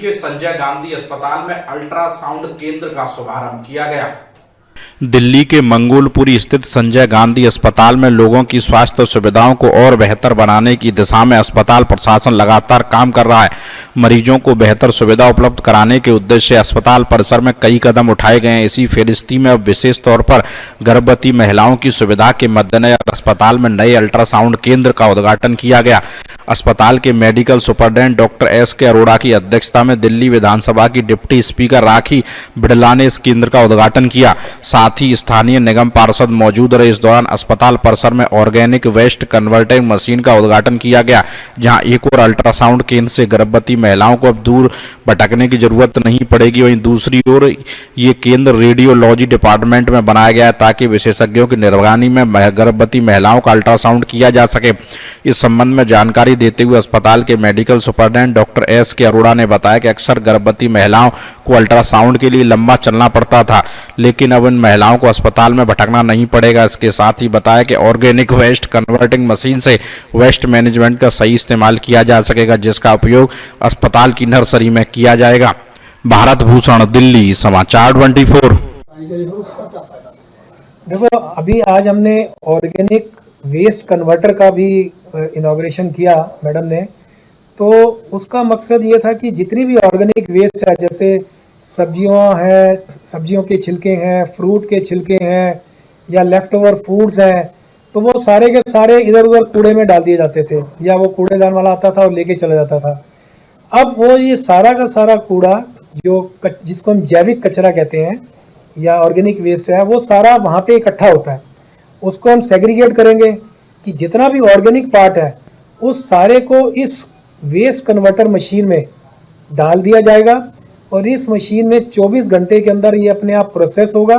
के संजय गांधी अस्पताल में अल्ट्रासाउंड केंद्र का शुभारंभ किया गया। दिल्ली के मंगोलपुरी स्थित संजय गांधी अस्पताल में लोगों की स्वास्थ्य सुविधाओं को और बेहतर बनाने की दिशा में अस्पताल प्रशासन लगातार काम कर रहा है। मरीजों को बेहतर सुविधा उपलब्ध कराने के उद्देश्य से अस्पताल परिसर में कई कदम उठाए गए हैं। इसी फहरिस्ती में अब विशेष तौर पर गर्भवती महिलाओं की सुविधा के मद्देनजर अस्पताल में नए अल्ट्रासाउंड केंद्र का उद्घाटन किया गया। अस्पताल के medical superintendent doctor S K. Arora की अध्यक्षता में दिल्ली विधानसभा की डिप्टी स्पीकर राखी बिड़ला ने इस केंद्र का उद्घाटन किया। साथ ही स्थानीय निगम पार्षद मौजूद रहे। इस दौरान अस्पताल परिसर में ऑर्गेनिक वेस्ट कन्वर्टिंग मशीन का उद्घाटन किया गया, जहां एक और अल्ट्रासाउंड केंद्र से गर्भवती महिलाओं को अब दूर भटकने की जरूरत नहीं पड़ेगी। वहीं दूसरी ओर ये केंद्र रेडियोलॉजी डिपार्टमेंट में बनाया गया है ताकि विशेषज्ञों की निगरानी में गर्भवती महिलाओं का अल्ट्रासाउंड किया जा सके। इस संबंध में जानकारी देते हुए अस्पताल के medical superintendent doctor S K. Arora ने बताया कि अक्सर गर्भवती महिलाओं को अल्ट्रासाउंड के लिए लंबा चलना पड़ता था, लेकिन अब इन महिलाओं को अस्पताल में भटकना नहीं पड़ेगा। इसके साथ ही बताया कि ऑर्गेनिक वेस्ट कन्वर्टिंग मशीन से वेस्ट मैनेजमेंट का सही इस्तेमाल किया जा सकेगा, जिसका उपयोग अस्पताल की नर्सरी में किया जाएगा। भारत भूषण, दिल्ली, समाचार 24। देखो, अभी आज हमने ऑर्गेनिक वेस्ट कन्वर्टर का भी इनॉग्रेशन किया मैडम ने। तो उसका मकसद ये था कि जितनी भी ऑर्गेनिक वेस्ट है, जैसे सब्जियां हैं, सब्जियों के छिलके हैं, फ्रूट के छिलके हैं, या लेफ्ट ओवर फूड्स हैं, तो वो सारे के सारे इधर उधर कूड़े में डाल दिए जाते थे, या वो कूड़ेदान वाला आता था और लेके चला जाता था। अब वो ये सारा का सारा कूड़ा जिसको हम जैविक कचरा कहते हैं या ऑर्गेनिक वेस्ट है, वो सारा वहाँ पे इकट्ठा होता है। उसको हम सेग्रीगेट करेंगे कि जितना भी ऑर्गेनिक पार्ट है उस सारे को इस वेस्ट कन्वर्टर मशीन में डाल दिया जाएगा, और इस मशीन में 24 घंटे के अंदर ये अपने आप प्रोसेस होगा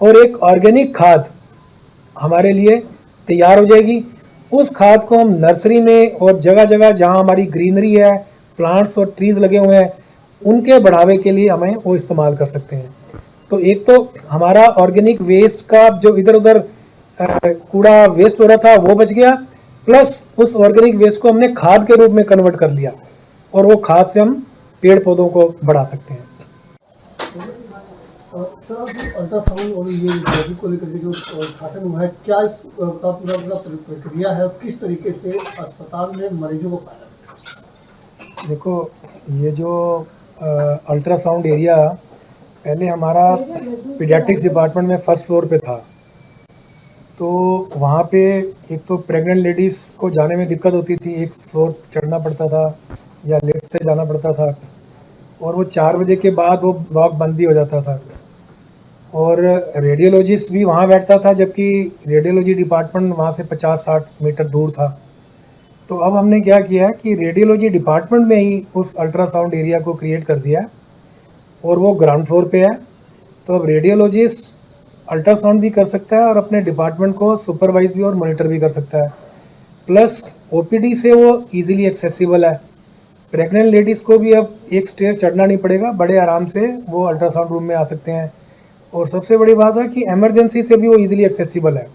और एक ऑर्गेनिक खाद हमारे लिए तैयार हो जाएगी। उस खाद को हम नर्सरी में और जगह जगह जहां हमारी ग्रीनरी है, प्लांट्स और ट्रीज लगे हुए हैं, उनके बढ़ावे के लिए हमें वो इस्तेमाल कर सकते हैं। तो एक तो हमारा ऑर्गेनिक वेस्ट का जो इधर उधर कूड़ा वेस्ट हो रहा था वो बच गया, प्लस उस ऑर्गेनिक वेस्ट को हमने खाद के रूप में कन्वर्ट कर लिया, और वो खाद से हम पेड़ पौधों को बढ़ा सकते हैं। सर, अल्ट्रासाउंड और ये जैविक को लेकर के जो उद्घाटन हुआ है, क्या इस का पूरा प्रक्रिया है, और किस तरीके से अस्पताल में मरीजों को फायदा मिलेगा? देखो, ये जो अल्ट्रासाउंड एरिया पहले हमारा पीडियाट्रिक्स डिपार्टमेंट में फर्स्ट फ्लोर पे था, तो वहाँ पे एक तो प्रेग्नेंट लेडीज़ को जाने में दिक्कत होती थी, एक फ्लोर चढ़ना पड़ता था या लिफ्ट से जाना पड़ता था, और वो 4 बजे के बाद वो ब्लॉक बंद भी हो जाता था, और रेडियोलॉजिस्ट भी वहाँ बैठता था, जबकि रेडियोलॉजी डिपार्टमेंट वहाँ से 50-60 मीटर दूर था। तो अब हमने क्या किया कि रेडियोलॉजी डिपार्टमेंट में ही उस अल्ट्रासाउंड एरिया को क्रिएट कर दिया है, और वो ग्राउंड फ्लोर पे है। तो अब रेडियोलॉजिस्ट अल्ट्रासाउंड भी कर सकता है और अपने डिपार्टमेंट को सुपरवाइज भी और मॉनिटर भी कर सकता है, प्लस ओपीडी से वो इजीली एक्सेसिबल है। प्रेग्नेंट लेडीज़ को भी अब एक स्टेयर चढ़ना नहीं पड़ेगा, बड़े आराम से वो अल्ट्रासाउंड रूम में आ सकते हैं। और सबसे बड़ी बात है कि इमरजेंसी से भी वो इजीली एक्सेसिबल है,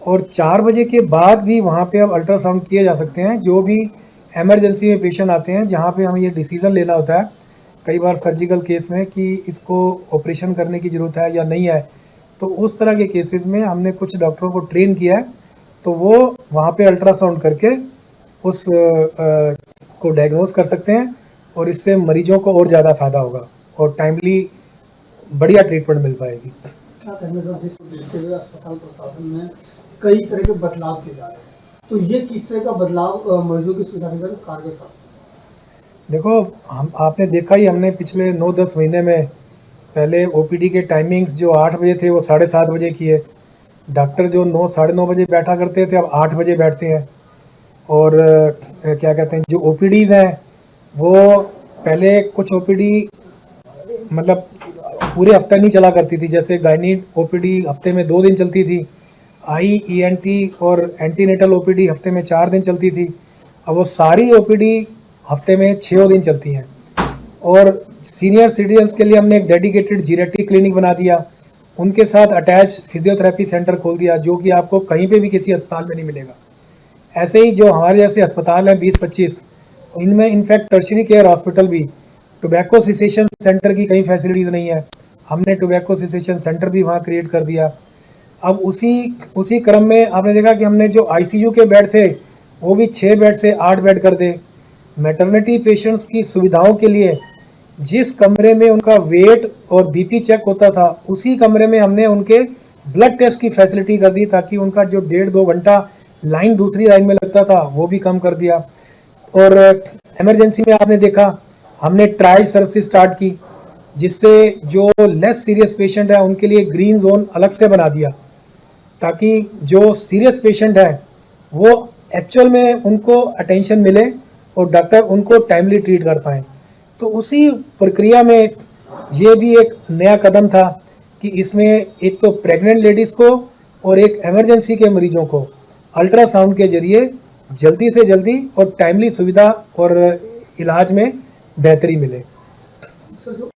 और 4 बजे के बाद भी वहाँ पे अब अल्ट्रासाउंड किए जा सकते हैं। जो भी इमरजेंसी में पेशेंट आते हैं, जहाँ पे हमें ये डिसीज़न लेना होता है कई बार सर्जिकल केस में कि इसको ऑपरेशन करने की ज़रूरत है या नहीं है, तो उस तरह के केसेस में हमने कुछ डॉक्टरों को ट्रेन किया है, तो वो वहाँ पे अल्ट्रासाउंड करके उस को डायग्नोज कर सकते हैं, और इससे मरीजों को और ज़्यादा फ़ायदा होगा और टाइमली बढ़िया ट्रीटमेंट मिल पाएगी। क्या कहना सर, जिस देखते हुए अस्पताल प्रशासन में कई तरह के बदलाव किए जा रहे हैं, तो ये किस तरह का बदलाव मरीजों की सुविधा के लिए कारगर साबित? देखो, आपने देखा ही, हमने पिछले 9-10 महीने में पहले ओपीडी के टाइमिंग्स जो 8 बजे थे वो 7:30 बजे किए। डॉक्टर जो 9-9:30 बजे बैठा करते थे अब 8 बजे बैठते हैं। और क्या कहते हैं, जो ओपीडीज़ हैं वो पहले कुछ ओपीडी मतलब पूरे हफ्ते नहीं चला करती थी, जैसे गायनी ओपीडी हफ्ते में 2 दिन चलती थी, ईएनटी और एंटीनेटल ओपीडी हफ्ते में 4 दिन चलती थी। अब वो सारी ओपीडी हफ्ते में 6 दिन चलती हैं। और सीनियर सिटीजन्स के लिए हमने एक डेडिकेटेड जीरेट्री क्लिनिक बना दिया, उनके साथ अटैच फिजियोथेरेपी सेंटर खोल दिया, जो कि आपको कहीं पे भी किसी अस्पताल में नहीं मिलेगा। ऐसे ही जो हमारे जैसे अस्पताल हैं 20-25, इनमें इनफैक्ट टर्शरी केयर हॉस्पिटल भी टोबैको सिसेशन सेंटर की कई फैसिलिटीज़ नहीं है, हमने टोबैको सिसेशन सेंटर भी वहाँ क्रिएट कर दिया। अब उसी क्रम में आपने देखा कि हमने जो आईसीयू के बेड थे वो भी 6 बेड से 8 बेड कर दे। मैटरनिटी पेशेंट्स की सुविधाओं के लिए जिस कमरे में उनका वेट और बीपी चेक होता था उसी कमरे में हमने उनके ब्लड टेस्ट की फैसिलिटी कर दी, ताकि उनका जो 1.5-2 घंटा लाइन दूसरी लाइन में लगता था वो भी कम कर दिया। और इमरजेंसी में आपने देखा हमने ट्राई सर्विस स्टार्ट की, जिससे जो लेस सीरियस पेशेंट है उनके लिए ग्रीन जोन अलग से बना दिया, ताकि जो सीरियस पेशेंट है वो एक्चुअल में उनको अटेंशन मिले और डॉक्टर उनको टाइमली ट्रीट कर पाएँ। तो उसी प्रक्रिया में ये भी एक नया कदम था कि इसमें एक तो प्रेग्नेंट लेडीज़ को और एक इमरजेंसी के मरीजों को अल्ट्रासाउंड के जरिए जल्दी से जल्दी और टाइमली सुविधा और इलाज में बेहतरी मिले। सर, जो